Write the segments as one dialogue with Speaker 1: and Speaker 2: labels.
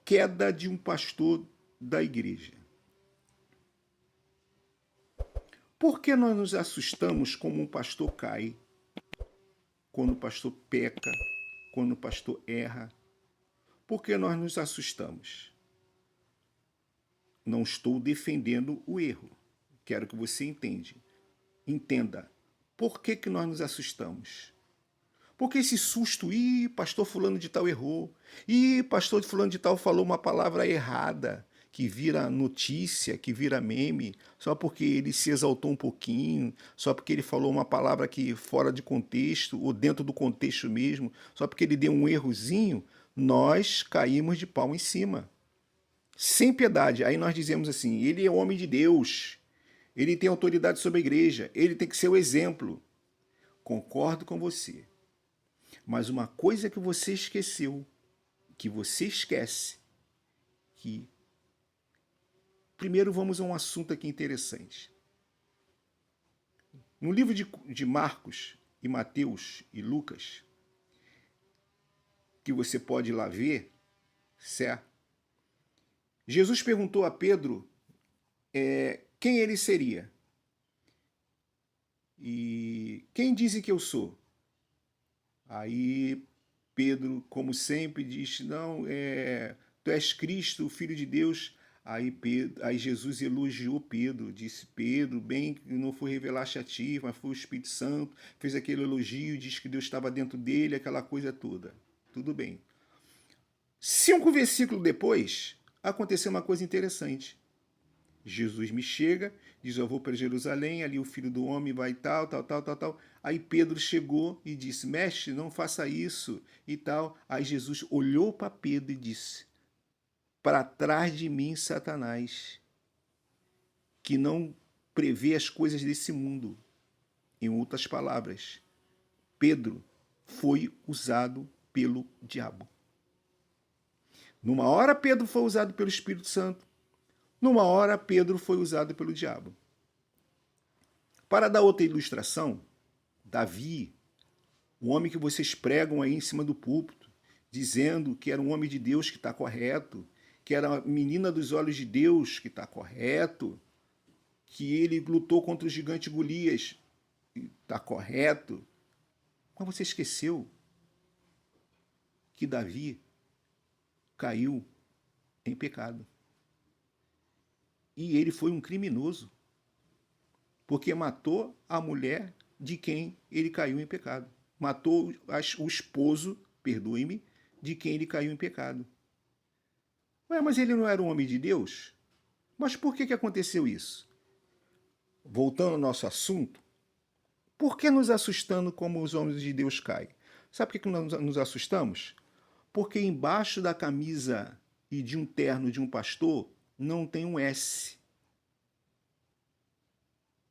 Speaker 1: queda de um pastor da igreja. Por que nós nos assustamos como um pastor cai, quando o pastor peca, quando o pastor erra? Por que nós nos assustamos? Não estou defendendo o erro. Quero que você entenda. Por que nós nos assustamos? Porque esse susto, pastor fulano de tal errou, pastor fulano de tal falou uma palavra errada, que vira notícia, que vira meme, só porque ele se exaltou um pouquinho, só porque ele falou uma palavra que fora de contexto, ou dentro do contexto mesmo, só porque ele deu um errozinho, nós caímos de pau em cima. Sem piedade. Aí nós dizemos assim, ele é homem de Deus, ele tem autoridade sobre a igreja, ele tem que ser o exemplo. Concordo com você. Mas uma coisa que você esqueceu, que você esquece, que... Primeiro vamos a um assunto aqui interessante. No livro de Marcos e Mateus e Lucas, que você pode ir lá ver, certo? Jesus perguntou a Pedro quem ele seria. E quem dizem que eu sou? Aí Pedro, como sempre, diz, não, tu és Cristo, o Filho de Deus. Aí Jesus elogiou Pedro, disse, Pedro, bem que não foi revelar-te a ti, mas foi o Espírito Santo, fez aquele elogio, disse que Deus estava dentro dele, aquela coisa toda. Tudo bem. 5 versículos depois, aconteceu uma coisa interessante. Jesus me chega, diz, eu vou para Jerusalém, ali o Filho do Homem vai tal. Aí Pedro chegou e disse, mestre, não faça isso e tal. Aí Jesus olhou para Pedro e disse, para trás de mim, Satanás, que não prevê as coisas desse mundo. Em outras palavras, Pedro foi usado pelo diabo. Numa hora Pedro foi usado pelo Espírito Santo, numa hora Pedro foi usado pelo diabo. Para dar outra ilustração, Davi, o homem que vocês pregam aí em cima do púlpito, dizendo que era um homem de Deus que está correto, que era a menina dos olhos de Deus que está correto, que ele lutou contra o gigante Golias, está correto. Mas você esqueceu que Davi caiu em pecado. E ele foi um criminoso, porque matou a mulher de quem ele caiu em pecado. Matou o esposo, perdoe-me, de quem ele caiu em pecado. Ué, mas ele não era um homem de Deus? Mas por que aconteceu isso? Voltando ao nosso assunto, por que nos assustando como os homens de Deus caem? Sabe por que nós nos assustamos? Porque embaixo da camisa e de um terno de um pastor não tem um S.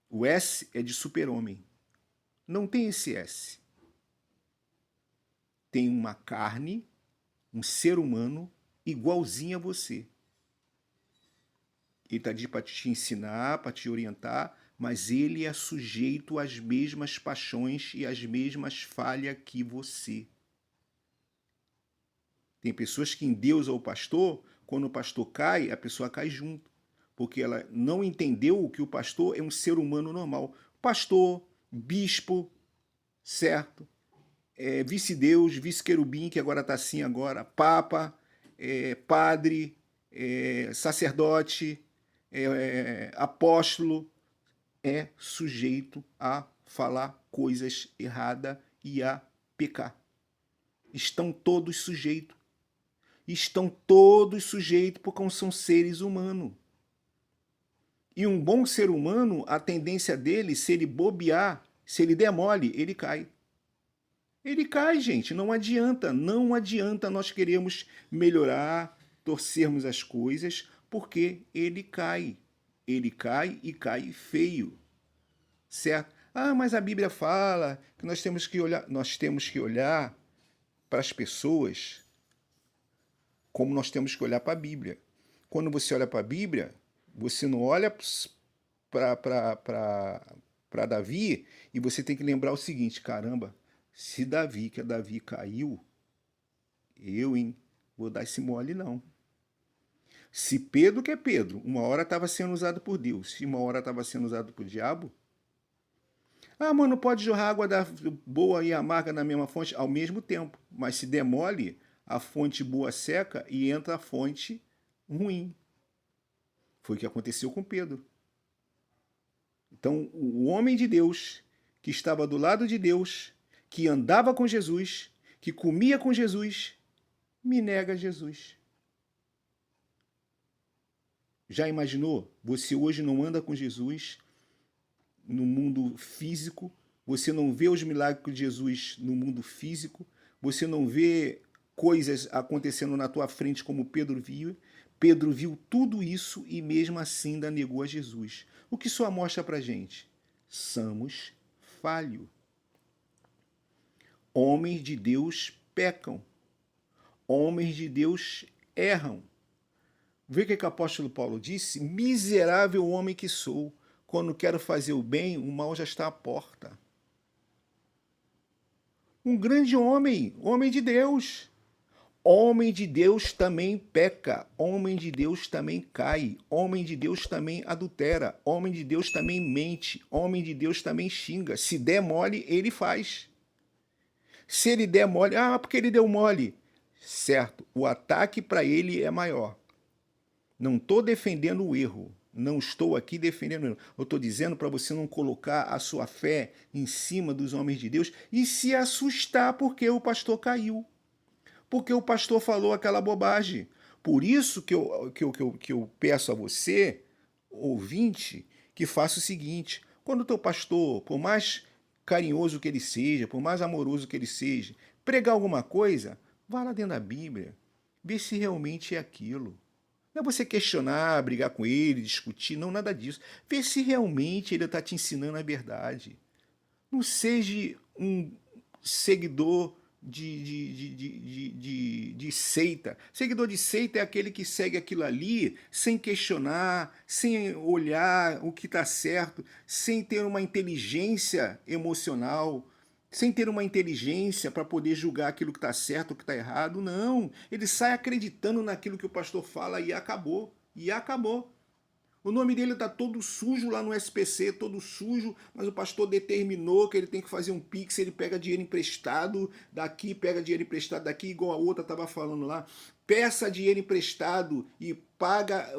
Speaker 1: O S é de super-homem. Não tem esse S. Tem uma carne, um ser humano igualzinho a você. Ele está ali para te ensinar, para te orientar, mas ele é sujeito às mesmas paixões e às mesmas falhas que você. Tem pessoas que endeusam o pastor, quando o pastor cai, a pessoa cai junto, porque ela não entendeu que o pastor é um ser humano normal. Pastor, bispo, certo? Vice-deus, vice-querubim, que agora está assim agora, papa, padre, sacerdote, apóstolo, é sujeito a falar coisas erradas e a pecar. Estão todos sujeitos. Estão todos sujeitos porque são seres humanos. E um bom ser humano, a tendência dele, se ele bobear, se ele der mole, ele cai. Ele cai, gente, não adianta. Não adianta nós queremos melhorar, torcermos as coisas, porque ele cai. Ele cai e cai feio. Certo? Ah, mas a Bíblia fala que nós temos que olhar para as pessoas como nós temos que olhar para a Bíblia. Quando você olha para a Bíblia, você não olha para Davi e você tem que lembrar o seguinte, caramba, se Davi, que é Davi, caiu, eu, vou dar esse mole não. Se Pedro, que é Pedro, uma hora estava sendo usado por Deus e uma hora estava sendo usado por diabo. Ah, mas não pode jorrar água da boa e amarga na mesma fonte ao mesmo tempo. Mas se demole, a fonte boa seca e entra a fonte ruim. Foi o que aconteceu com Pedro. Então, o homem de Deus, que estava do lado de Deus, que andava com Jesus, que comia com Jesus, me nega Jesus. Já imaginou? Você hoje não anda com Jesus no mundo físico, você não vê os milagres de Jesus no mundo físico, você não vê coisas acontecendo na tua frente como Pedro viu. Pedro viu tudo isso e mesmo assim ainda negou a Jesus. O que isso mostra pra gente? Somos falhos. Homens de Deus pecam. Homens de Deus erram. Vê o que o apóstolo Paulo disse? Miserável homem que sou. Quando quero fazer o bem, o mal já está à porta. Um grande homem, homem de Deus. Homem de Deus também peca, homem de Deus também cai, homem de Deus também adultera, homem de Deus também mente, homem de Deus também xinga. Se der mole, ele faz. Se ele der mole, porque ele deu mole. Certo, o ataque para ele é maior. Não estou defendendo o erro, não estou aqui defendendo o erro. Eu estou dizendo para você não colocar a sua fé em cima dos homens de Deus e se assustar porque o pastor caiu. Porque o pastor falou aquela bobagem. Por isso que eu peço a você, ouvinte, que faça o seguinte: quando o teu pastor, por mais carinhoso que ele seja, por mais amoroso que ele seja, pregar alguma coisa, vá lá dentro da Bíblia, vê se realmente é aquilo. Não é você questionar, brigar com ele, discutir, não, nada disso. Vê se realmente ele está te ensinando a verdade. Não seja um seguidor de seita. Seguidor de seita é aquele que segue aquilo ali sem questionar, sem olhar o que está certo, sem ter uma inteligência emocional, sem ter uma inteligência para poder julgar aquilo que está certo ou que está errado. Não, ele sai acreditando naquilo que o pastor fala e acabou. E acabou. O nome dele está todo sujo lá no SPC, todo sujo, mas o pastor determinou que ele tem que fazer um pix, ele pega dinheiro emprestado daqui, pega dinheiro emprestado daqui, igual a outra estava falando lá. Peça dinheiro emprestado e paga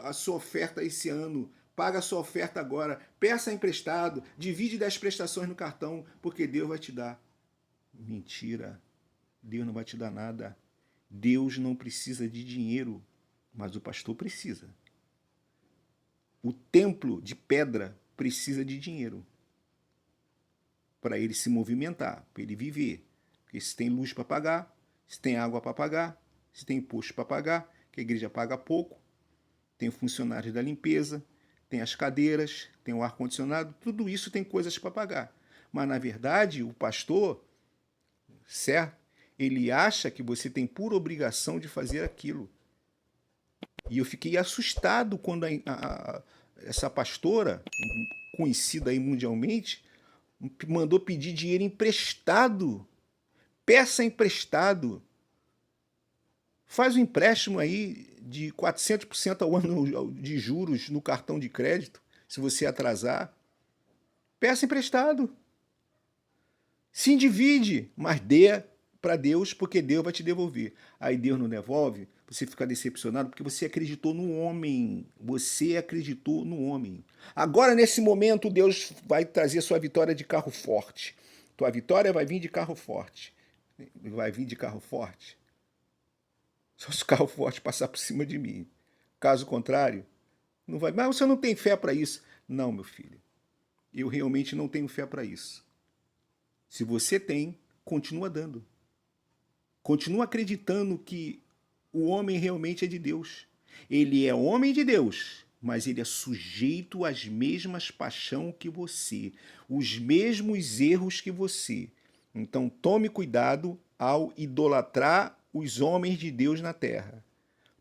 Speaker 1: a sua oferta esse ano. Paga a sua oferta agora. Peça emprestado, divide 10 prestações no cartão, porque Deus vai te dar. Mentira. Deus não vai te dar nada. Deus não precisa de dinheiro, mas o pastor precisa. O templo de pedra precisa de dinheiro para ele se movimentar, para ele viver. Porque se tem luz para pagar, se tem água para pagar, se tem imposto para pagar, que a igreja paga pouco, tem funcionários da limpeza, tem as cadeiras, tem o ar-condicionado, tudo isso tem coisas para pagar. Mas, na verdade, o pastor, certo? Ele acha que você tem pura obrigação de fazer aquilo. E eu fiquei assustado quando essa pastora, conhecida aí mundialmente, mandou pedir dinheiro emprestado. Peça emprestado. Faz um empréstimo aí de 400% ao ano de juros no cartão de crédito, se você atrasar. Peça emprestado. Se endivide, mas dê para Deus, porque Deus vai te devolver. Aí Deus não devolve, você fica decepcionado porque você acreditou no homem. Você acreditou no homem. Agora, nesse momento, Deus vai trazer sua vitória de carro forte. Tua vitória vai vir de carro forte. Vai vir de carro forte. Só se o carro forte passar por cima de mim. Caso contrário, não vai. Mas você não tem fé para isso. Não, meu filho. Eu realmente não tenho fé para isso. Se você tem, continua dando. Continua acreditando que o homem realmente é de Deus. Ele é homem de Deus, mas ele é sujeito às mesmas paixões que você, os mesmos erros que você. Então tome cuidado ao idolatrar os homens de Deus na terra.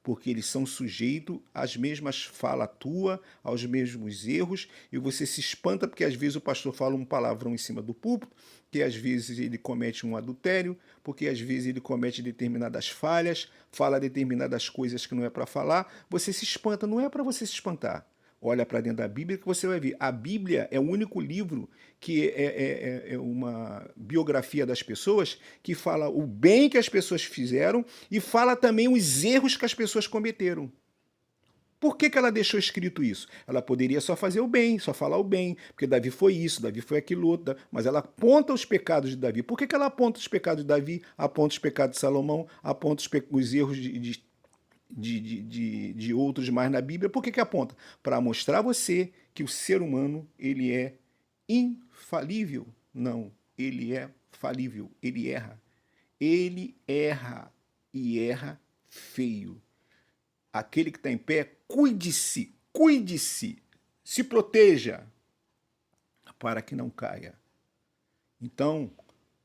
Speaker 1: porque eles são sujeitos às mesmas falas tua, aos mesmos erros, e você se espanta porque às vezes o pastor fala um palavrão em cima do púlpito, que às vezes ele comete um adultério, porque às vezes ele comete determinadas falhas, fala determinadas coisas que não é para falar, você se espanta, não é para você se espantar. Olha para dentro da Bíblia que você vai ver. A Bíblia é o único livro que é uma biografia das pessoas que fala o bem que as pessoas fizeram e fala também os erros que as pessoas cometeram. Por que ela deixou escrito isso? Ela poderia só fazer o bem, só falar o bem, porque Davi foi isso, Davi foi aquilo outro, mas ela aponta os pecados de Davi. Por que ela aponta os pecados de Davi, aponta os pecados de Salomão, aponta os erros de outros mais na Bíblia? Por que aponta? Para mostrar a você que o ser humano ele é infalível. Não, ele é falível, ele erra. Ele erra e erra feio. Aquele que está em pé, cuide-se, cuide-se, se proteja para que não caia. Então,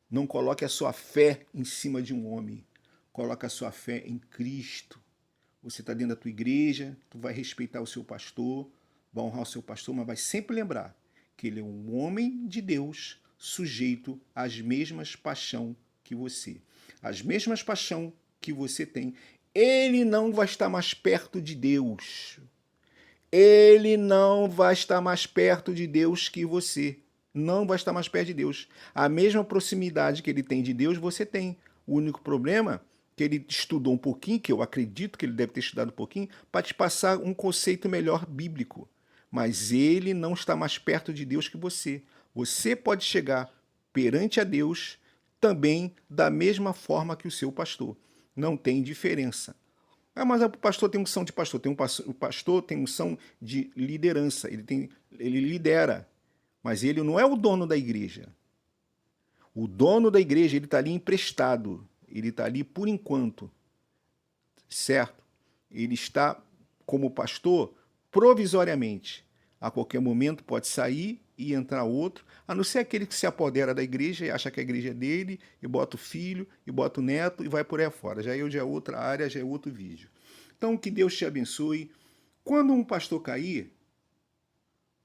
Speaker 1: não coloque a sua fé em cima de um homem, coloque a sua fé em Cristo. Você está dentro da tua igreja, tu vai respeitar o seu pastor, vai honrar o seu pastor, mas vai sempre lembrar que ele é um homem de Deus sujeito às mesmas paixões que você. As mesmas paixões que você tem. Ele não vai estar mais perto de Deus. Ele não vai estar mais perto de Deus que você. Não vai estar mais perto de Deus. A mesma proximidade que ele tem de Deus, você tem. O único problema é que ele estudou um pouquinho, que eu acredito que ele deve ter estudado um pouquinho, para te passar um conceito melhor bíblico. Mas ele não está mais perto de Deus que você. Você pode chegar perante a Deus também da mesma forma que o seu pastor. Não tem diferença. Ah, mas o pastor tem unção de pastor. O pastor tem unção de liderança. Ele lidera. Mas ele não é o dono da igreja. O dono da igreja, ele está ali emprestado. Ele está ali por enquanto. Certo? Ele está como pastor provisoriamente. A qualquer momento pode sair e entrar outro, a não ser aquele que se apodera da igreja e acha que a igreja é dele, e bota o filho, e bota o neto, e vai por aí fora. Já é outra área, já é outro vídeo. Então, que Deus te abençoe. Quando um pastor cair,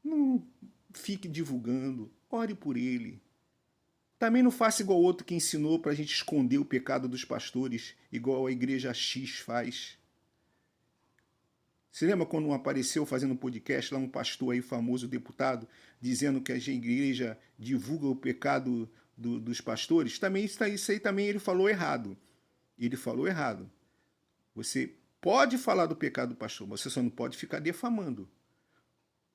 Speaker 1: não fique divulgando, ore por ele. Também não faça igual outro que ensinou para a gente esconder o pecado dos pastores, igual a igreja X faz. Você lembra quando apareceu fazendo um podcast lá um pastor aí famoso, deputado, dizendo que a igreja divulga o pecado dos pastores? Também isso aí também ele falou errado. Ele falou errado. Você pode falar do pecado do pastor, mas você só não pode ficar defamando.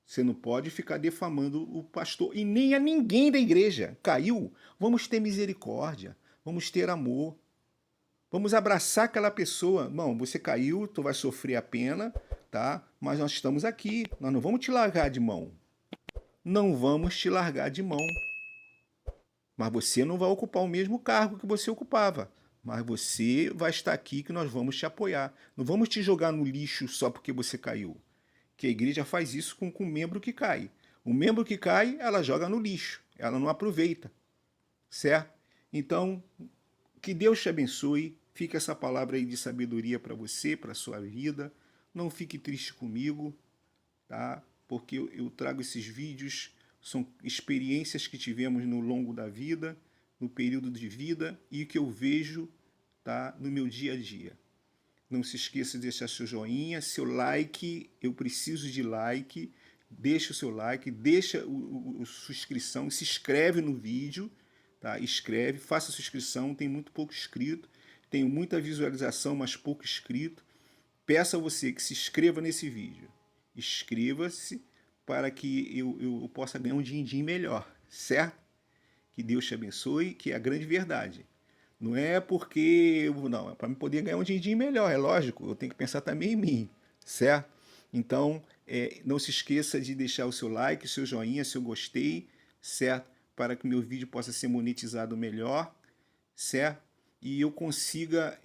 Speaker 1: Você não pode ficar defamando o pastor e nem a ninguém da igreja. Caiu? Vamos ter misericórdia, vamos ter amor. Vamos abraçar aquela pessoa. Não, você caiu, tu vai sofrer a pena, tá? Mas nós estamos aqui, nós não vamos te largar de mão. Não vamos te largar de mão. Mas você não vai ocupar o mesmo cargo que você ocupava. Mas você vai estar aqui que nós vamos te apoiar. Não vamos te jogar no lixo só porque você caiu. Que a igreja faz isso com o membro que cai. O membro que cai, ela joga no lixo. Ela não aproveita. Certo? Então, que Deus te abençoe. Fica essa palavra aí de sabedoria para você, para a sua vida. Não fique triste comigo, tá? Porque eu trago esses vídeos, são experiências que tivemos no longo da vida, no período de vida e que eu vejo, tá, no meu dia a dia. Não se esqueça de deixar seu joinha, seu like, eu preciso de like. Deixa o seu like, deixa a sua inscrição, se inscreve no vídeo, tá? Escreve, faça a sua inscrição, tem muito pouco inscrito. Tenho muita visualização, mas pouco inscrito. Peço a você que se inscreva nesse vídeo. Inscreva-se para que eu possa ganhar um din-din melhor, certo? Que Deus te abençoe, que é a grande verdade. Não é porque... Não, é para eu poder ganhar um din-din melhor, é lógico. Eu tenho que pensar também em mim, certo? Então, não se esqueça de deixar o seu like, seu joinha, seu gostei, certo? Para que o meu vídeo possa ser monetizado melhor, certo? E eu consiga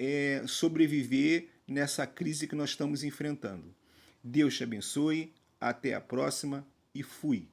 Speaker 1: sobreviver nessa crise que nós estamos enfrentando. Deus te abençoe, até a próxima e fui!